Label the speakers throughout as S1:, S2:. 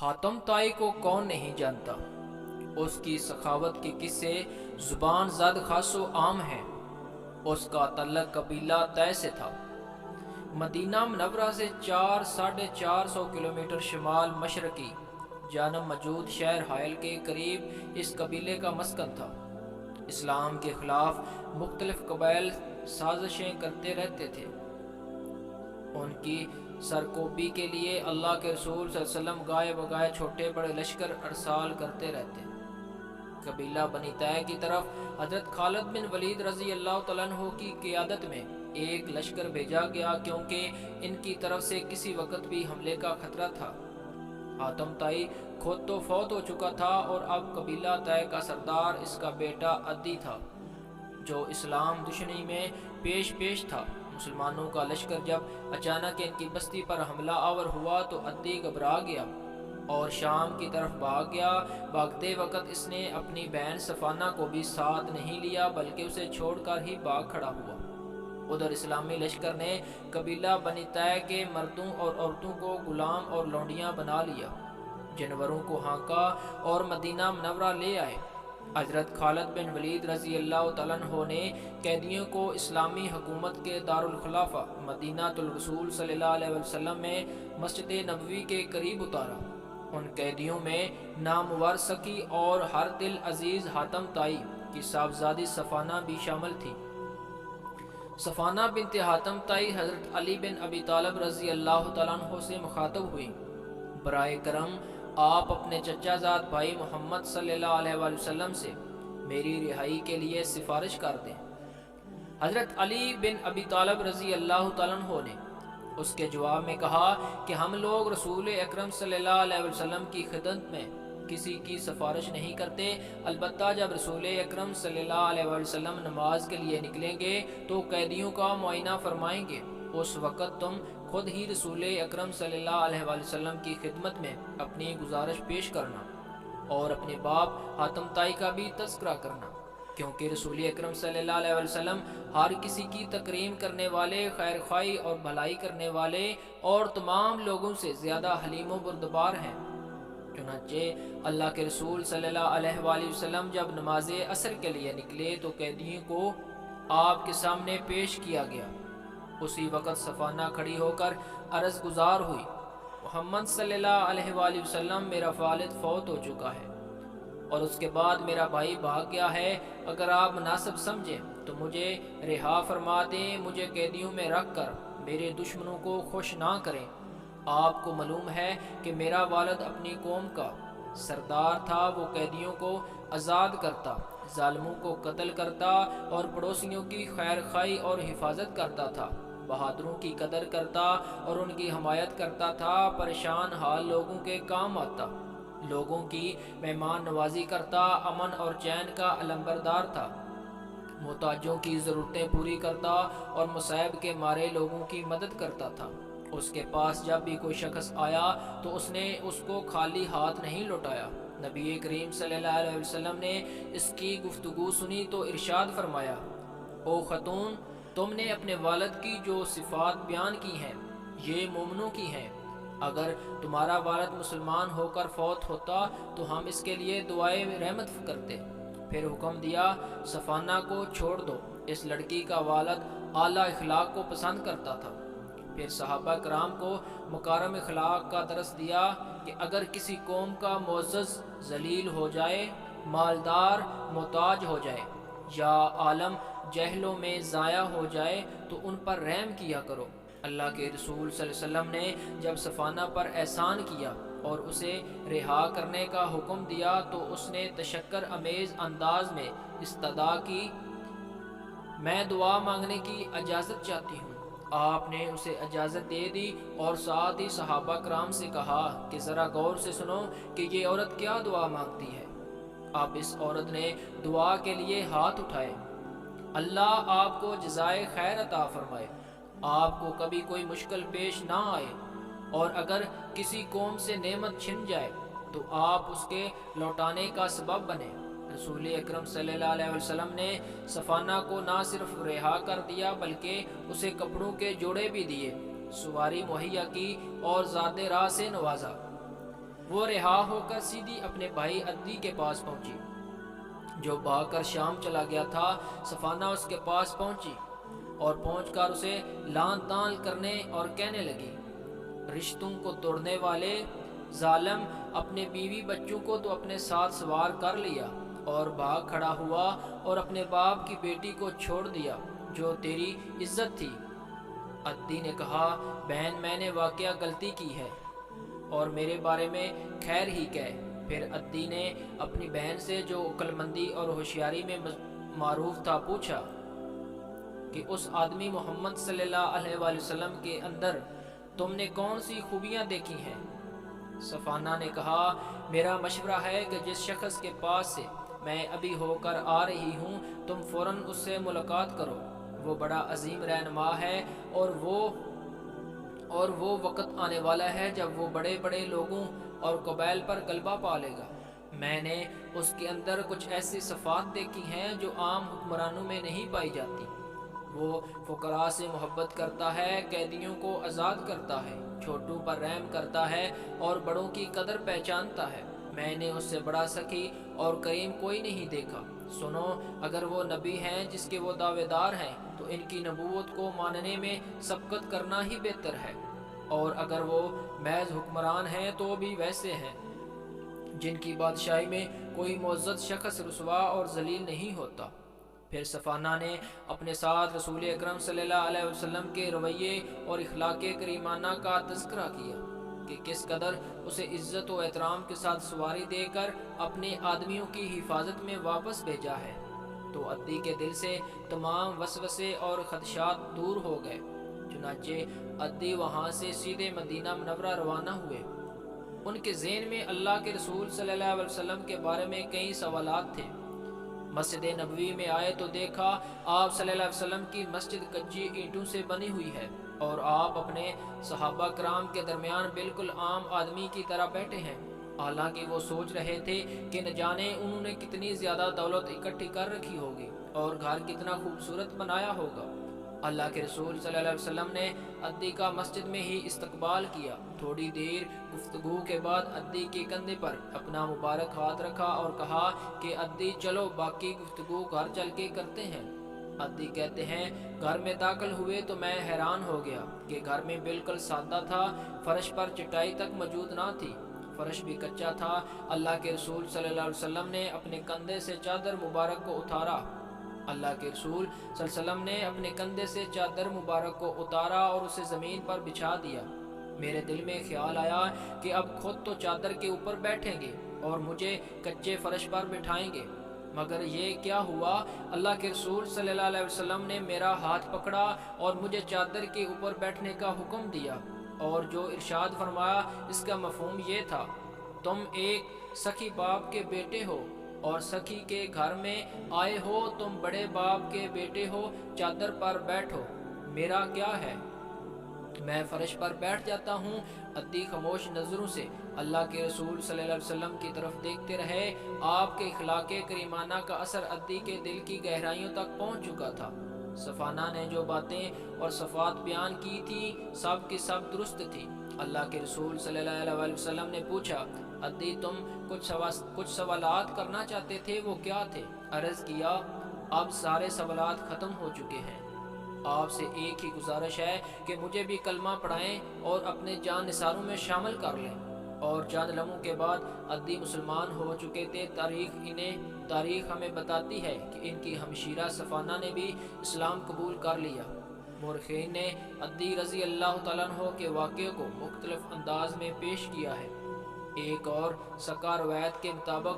S1: حاتم طائی کو کون نہیں جانتا؟ اس کی سخاوت کے قصے زبان زد خاص و عام ہیں۔ اس کا تعلق قبیلہ طے سے تھا۔ مدینہ منورہ سے 400-450 کلومیٹر شمال مشرقی جانب موجود شہر حائل کے قریب اس قبیلے کا مسکن تھا۔ اسلام کے خلاف مختلف قبائل سازشیں کرتے رہتے تھے۔ ان کی سرکوبی کے لیے اللہ کے رسول صلی اللہ علیہ وسلم گائے بگائے چھوٹے بڑے لشکر ارسال کرتے رہتے۔ قبیلہ بنی طے کی طرف حضرت خالد بن ولید رضی اللہ تعالیٰ عنہ کی قیادت میں ایک لشکر بھیجا گیا، کیونکہ ان کی طرف سے کسی وقت بھی حملے کا خطرہ تھا۔ حاتم طائی خود تو فوت ہو چکا تھا اور اب قبیلہ طے کا سردار اس کا بیٹا عدی تھا، جو اسلام دشمنی میں پیش تھا۔ مسلمانوں کا لشکر جب اچانک ان کی بستی پر حملہ آور ہوا تو عدی گھبرا گیا اور شام کی طرف بھاگ گیا۔ بھاگتے وقت اس نے اپنی بہن صفانہ کو بھی ساتھ نہیں لیا، بلکہ اسے چھوڑ کر ہی بھاگ کھڑا ہوا۔ ادھر اسلامی لشکر نے قبیلہ بنی طے کے مردوں اور عورتوں کو غلام اور لونڈیاں بنا لیا، جانوروں کو ہانکا اور مدینہ منورہ لے آئے۔ حضرت خالد بن ولید رضی اللہ تعالیٰ عنہ نے قیدیوں کو اسلامی حکومت کے دارالخلافہ مدینہ الرسول صلی اللہ علیہ وسلم میں مسجد نبوی کے قریب اتارا۔ ان قیدیوں میں نامور سکی اور ہر دل عزیز حاتم طائی کی صاحبزادی صفانہ بھی شامل تھی۔ صفانہ بنت حاتم طائی حضرت علی بن ابی طالب رضی اللہ تعالیٰ عنہ سے مخاطب ہوئی، برائے کرم آپ اپنے چچا زاد بھائی محمد صلی اللہ علیہ وسلم سے میری رہائی کے لیے سفارش کر دیں۔ حضرت علی بن ابی طالب رضی اللہ تعالیٰ عنہ نے اس کے جواب میں کہا کہ ہم لوگ رسول اکرم صلی اللہ علیہ وسلم کی خدمت میں کسی کی سفارش نہیں کرتے، البتہ جب رسول اکرم صلی اللہ علیہ وسلم نماز کے لیے نکلیں گے تو قیدیوں کا معائنہ فرمائیں گے، اس وقت تم خود ہی رسول اکرم صلی اللہ علیہ وسلم کی خدمت میں اپنی گزارش پیش کرنا اور اپنے باپ حاتم طائی کا بھی تذکرہ کرنا، کیونکہ رسول اکرم صلی اللہ علیہ وسلم ہر کسی کی تکریم کرنے والے، خیر خواہی اور بھلائی کرنے والے اور تمام لوگوں سے زیادہ حلیم و بردبار ہیں۔ چنانچہ اللہ کے رسول صلی اللہ علیہ وآلہ وسلم جب نماز عصر کے لیے نکلے تو قیدیوں کو آپ کے سامنے پیش کیا گیا۔ اسی وقت صفانہ کھڑی ہو کر عرض گزار ہوئی، محمد صلی اللہ علیہ وآلہ وسلم میرا والد فوت ہو چکا ہے اور اس کے بعد میرا بھائی بھاگ گیا ہے، اگر آپ مناسب سمجھیں تو مجھے رہا فرما دیں، مجھے قیدیوں میں رکھ کر میرے دشمنوں کو خوش نہ کریں۔ آپ کو معلوم ہے کہ میرا والد اپنی قوم کا سردار تھا، وہ قیدیوں کو آزاد کرتا، ظالموں کو قتل کرتا اور پڑوسیوں کی خیر خواہی اور حفاظت کرتا تھا، بہادروں کی قدر کرتا اور ان کی حمایت کرتا تھا، پریشان حال لوگوں کے کام آتا، لوگوں کی مہمان نوازی کرتا، امن اور چین کا علمبردار تھا، محتاجوں کی ضرورتیں پوری کرتا اور مصائب کے مارے لوگوں کی مدد کرتا تھا۔ اس کے پاس جب بھی کوئی شخص آیا تو اس نے اس کو خالی ہاتھ نہیں لوٹایا۔ نبی کریم صلی اللہ علیہ وسلم نے اس کی گفتگو سنی تو ارشاد فرمایا، او خاتون، تم نے اپنے والد کی جو صفات بیان کی ہیں یہ مومنوں کی ہیں، اگر تمہارا والد مسلمان ہو کر فوت ہوتا تو ہم اس کے لیے دعائے رحمت کرتے۔ پھر حکم دیا، صفانہ کو چھوڑ دو، اس لڑکی کا والد اعلیٰ اخلاق کو پسند کرتا تھا۔ پھر صحابہ کرام کو مکارم اخلاق کا درس دیا کہ اگر کسی قوم کا معزز ذلیل ہو جائے، مالدار محتاج ہو جائے یا عالم جہلوں میں ضائع ہو جائے تو ان پر رحم کیا کرو۔ اللہ کے رسول صلی اللہ علیہ وسلم نے جب صفانہ پر احسان کیا اور اسے رہا کرنے کا حکم دیا تو اس نے تشکر امیز انداز میں استدعا کی، میں دعا مانگنے کی اجازت چاہتی ہوں۔ آپ نے اسے اجازت دے دی اور ساتھ ہی صحابہ کرام سے کہا کہ ذرا غور سے سنو کہ یہ عورت کیا دعا مانگتی ہے۔ اب اس عورت نے دعا کے لیے ہاتھ اٹھائے، اللہ آپ کو جزائے خیر عطا فرمائے، آپ کو کبھی کوئی مشکل پیش نہ آئے، اور اگر کسی قوم سے نعمت چھن جائے تو آپ اس کے لوٹانے کا سبب بنے۔ رسول اکرم صلی اللہ علیہ وسلم نے صفانہ کو نہ صرف رہا کر دیا بلکہ اسے کپڑوں کے جوڑے بھی دیے، سواری مہیا کی اور ذات راہ سے نوازا۔ وہ رہا ہو کر سیدھی اپنے بھائی عدی کے پاس پہنچی جو بھاگ کر شام چلا گیا تھا۔ صفانہ اس کے پاس پہنچی اور پہنچ کر اسے لان تان کرنے اور کہنے لگی، رشتوں کو توڑنے والے ظالم، اپنے بیوی بچوں کو تو اپنے ساتھ سوار کر لیا اور بھاگ کھڑا ہوا اور اپنے باپ کی بیٹی کو چھوڑ دیا جو تیری عزت تھی۔ عدی نے کہا، بہن میں نے واقعہ غلطی کی ہے اور میرے بارے میں خیر ہی کہہ۔ پھر عدی نے اپنی بہن سے جو عقل مندی اور ہوشیاری میں معروف تھا پوچھا کہ اس آدمی محمد صلی اللہ علیہ وآلہ وسلم کے اندر تم نے کون سی خوبیاں دیکھی ہیں؟ صفانہ نے کہا، میرا مشورہ ہے کہ جس شخص کے پاس سے میں ابھی ہو کر آ رہی ہوں تم فوراً اس سے ملاقات کرو۔ وہ بڑا عظیم رہنما ہے اور وہ وقت آنے والا ہے جب وہ بڑے بڑے لوگوں اور قبائل پر غلبہ پا لے گا۔ میں نے اس کے اندر کچھ ایسی صفات دیکھی ہیں جو عام حکمرانوں میں نہیں پائی جاتی۔ وہ فقراء سے محبت کرتا ہے، قیدیوں کو آزاد کرتا ہے، چھوٹوں پر رحم کرتا ہے اور بڑوں کی قدر پہچانتا ہے۔ میں نے اس سے بڑا سخی اور کریم کوئی نہیں دیکھا۔ سنو، اگر وہ نبی ہیں جس کے وہ دعوے دار ہیں تو ان کی نبوت کو ماننے میں سبقت کرنا ہی بہتر ہے، اور اگر وہ محض حکمران ہیں تو بھی ویسے ہیں جن کی بادشاہی میں کوئی معزز شخص رسوا اور ذلیل نہیں ہوتا۔ پھر صفانہ نے اپنے ساتھ رسول اکرم صلی اللہ علیہ وسلم کے رویے اور اخلاق کریمانہ کا تذکرہ کیا کہ کس قدر اسے عزت و احترام کے ساتھ سواری دے کر اپنے آدمیوں کی حفاظت میں واپس بھیجا ہے۔ تو عدی کے دل سے تمام وسوسے اور خدشات دور ہو گئے۔ چنانچہ عدی وہاں سے سیدھے مدینہ منورہ روانہ ہوئے۔ ان کے ذہن میں اللہ کے رسول صلی اللہ علیہ وسلم کے بارے میں کئی سوالات تھے۔ مسجد نبوی میں آئے تو دیکھا آپ صلی اللہ علیہ وسلم کی مسجد کچی اینٹوں سے بنی ہوئی ہے اور آپ اپنے صحابہ کرام کے درمیان بالکل عام آدمی کی طرح بیٹھے ہیں، حالانکہ وہ سوچ رہے تھے کہ نہ جانے انہوں نے کتنی زیادہ دولت اکٹھی کر رکھی ہوگی اور گھر کتنا خوبصورت بنایا ہوگا۔ اللہ کے رسول صلی اللہ علیہ وسلم نے عدی کا مسجد میں ہی استقبال کیا۔ تھوڑی دیر گفتگو کے بعد عدی کے کندھے پر اپنا مبارک ہاتھ رکھا اور کہا کہ عدی چلو باقی گفتگو گھر چل کے کرتے ہیں۔ عدی کہتے ہیں، گھر میں داخل ہوئے تو میں حیران ہو گیا کہ گھر میں بالکل سادہ تھا، فرش پر چٹائی تک موجود نہ تھی، فرش بھی کچا تھا۔ اللہ کے رسول صلی اللہ علیہ وسلم نے اپنے کندھے سے چادر مبارک کو اتارا اللہ کے رسول صلی اللہ علیہ وسلم نے اپنے کندھے سے چادر مبارک کو اتارا اور اسے زمین پر بچھا دیا۔ میرے دل میں خیال آیا کہ اب خود تو چادر کے اوپر بیٹھیں گے اور مجھے کچے فرش پر بٹھائیں گے، مگر یہ کیا ہوا؟ اللہ کے رسول صلی اللہ علیہ وسلم نے میرا ہاتھ پکڑا اور مجھے چادر کے اوپر بیٹھنے کا حکم دیا، اور جو ارشاد فرمایا اس کا مفہوم یہ تھا، تم ایک سخی باپ کے بیٹے ہو اور سخی کے گھر میں آئے ہو، تم بڑے باپ کے بیٹے ہو، چادر پر بیٹھو، میرا کیا ہے، میں فرش پر بیٹھ جاتا ہوں۔ عدی خاموش نظروں سے اللہ کے رسول صلی اللہ علیہ وسلم کی طرف دیکھتے رہے۔ آپ کے اخلاق کریمانہ کا اثر عدی کے دل کی گہرائیوں تک پہنچ چکا تھا۔ صفانہ نے جو باتیں اور صفات بیان کی تھی سب کی سب درست تھی۔ اللہ کے رسول صلی اللہ علیہ وسلم نے پوچھا، عدی تم کچھ سوالات کرنا چاہتے تھے، وہ کیا تھے؟ عرض کیا، اب سارے سوالات ختم ہو چکے ہیں، آپ سے ایک ہی گزارش ہے کہ مجھے بھی کلمہ پڑھائیں اور اپنے جان نثاروں میں شامل کر لیں۔ اور چند لمحوں کے بعد عدی مسلمان ہو چکے تھے۔ تاریخ ہمیں بتاتی ہے کہ ان کی ہمشیرہ صفانہ نے بھی اسلام قبول کر لیا۔ مورخین نے عدی رضی اللہ تعالیٰ عنہ کے واقعے کو مختلف انداز میں پیش کیا ہے۔ ایک اور سکا روایت کے مطابق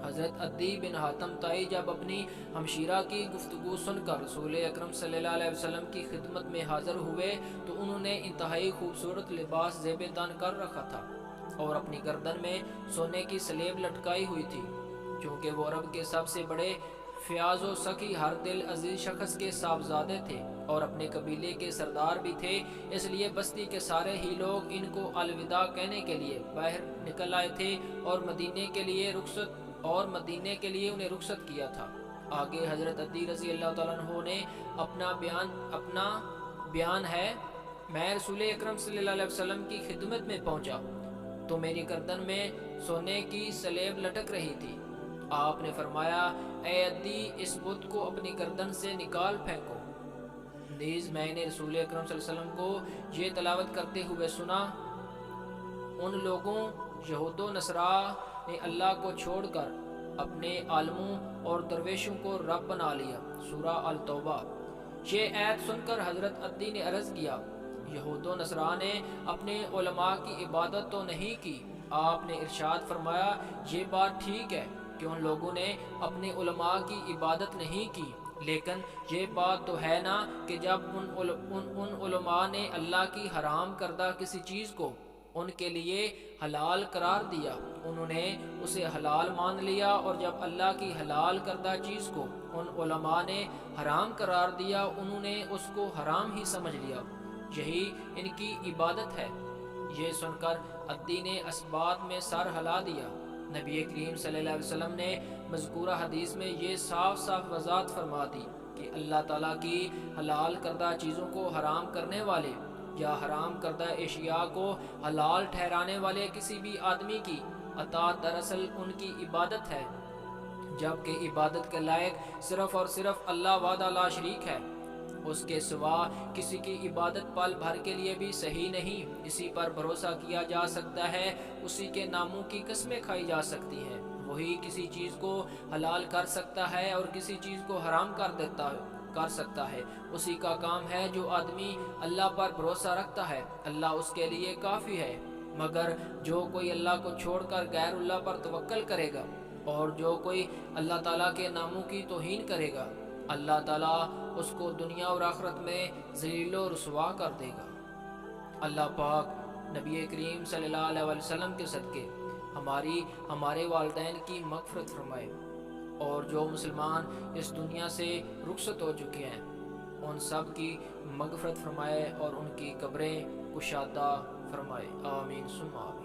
S1: حضرت عدی بن حاتم تائی جب اپنی ہمشیرہ کی گفتگو سن کر رسول اکرم صلی اللہ علیہ وسلم کی خدمت میں حاضر ہوئے تو انہوں نے انتہائی خوبصورت لباس زیب تن کر رکھا تھا اور اپنی گردن میں سونے کی سلیب لٹکائی ہوئی تھی۔ چونکہ وہ عرب کے سب سے بڑے فیاض و سخی ہر دل عزیز شخص کے صاحبزادے تھے اور اپنے قبیلے کے سردار بھی تھے، اس لیے بستی کے سارے ہی لوگ ان کو الوداع کہنے کے لیے باہر نکل آئے تھے اور مدینے کے لیے انہیں رخصت کیا تھا۔ آگے حضرت عدی رضی اللہ تعالیٰ عنہ نے اپنا بیان ہے میں رسول اکرم صلی اللہ علیہ وسلم کی خدمت میں پہنچا تو میری گردن میں سونے کی سلیب لٹک رہی تھی۔ آپ نے فرمایا، اے عدی، اس بت کو اپنی گردن سے نکال پھینکو۔ نیز میں نے رسول اکرم صلی اللہ علیہ وسلم کو یہ تلاوت کرتے ہوئے سنا، ان لوگوں یہود و نصارا نے اللہ کو چھوڑ کر اپنے عالموں اور درویشوں کو رب بنا لیا۔ سورہ التوبہ۔ یہ آیت سن کر حضرت عدی نے عرض کیا، یہود و نصارا نے اپنے علماء کی عبادت تو نہیں کی؟ آپ نے ارشاد فرمایا، یہ بات ٹھیک ہے کہ ان لوگوں نے اپنے علماء کی عبادت نہیں کی، لیکن یہ بات تو ہے نا کہ جب ان علماء نے اللہ کی حرام کردہ کسی چیز کو ان کے لیے حلال قرار دیا، انہوں نے اسے حلال مان لیا، اور جب اللہ کی حلال کردہ چیز کو ان علماء نے حرام قرار دیا، انہوں نے اس کو حرام ہی سمجھ لیا، یہی ان کی عبادت ہے۔ یہ سن کر عدی نے اسبات میں سر ہلا دیا۔ نبی کریم صلی اللہ علیہ وسلم نے مذکورہ حدیث میں یہ صاف صاف وضاحت فرما دی کہ اللہ تعالیٰ کی حلال کردہ چیزوں کو حرام کرنے والے یا حرام کردہ اشیاء کو حلال ٹھہرانے والے کسی بھی آدمی کی اطاعت دراصل ان کی عبادت ہے، جبکہ عبادت کے لائق صرف اور صرف اللہ وحدہ لا شریک ہے۔ اس کے سوا کسی کی عبادت پل بھر کے لیے بھی صحیح نہیں۔ اسی پر بھروسہ کیا جا سکتا ہے، اسی کے ناموں کی قسمیں کھائی جا سکتی ہیں۔ وہی کسی چیز کو حلال کر سکتا ہے اور کسی چیز کو حرام کر سکتا ہے۔ اسی کا کام ہے۔ جو آدمی اللہ پر بھروسہ رکھتا ہے، اللہ اس کے لیے کافی ہے، مگر جو کوئی اللہ کو چھوڑ کر غیر اللہ پر توکل کرے گا اور جو کوئی اللہ تعالیٰ کے ناموں کی توہین کرے گا، اللہ تعالیٰ اس کو دنیا اور آخرت میں ذلیل و رسوا کر دے گا۔ اللہ پاک نبی کریم صلی اللہ علیہ وسلم کے صدقے ہمارے والدین کی مغفرت فرمائے، اور جو مسلمان اس دنیا سے رخصت ہو چکے ہیں ان سب کی مغفرت فرمائے اور ان کی قبریں کشادہ فرمائے۔ آمین ثم آمین۔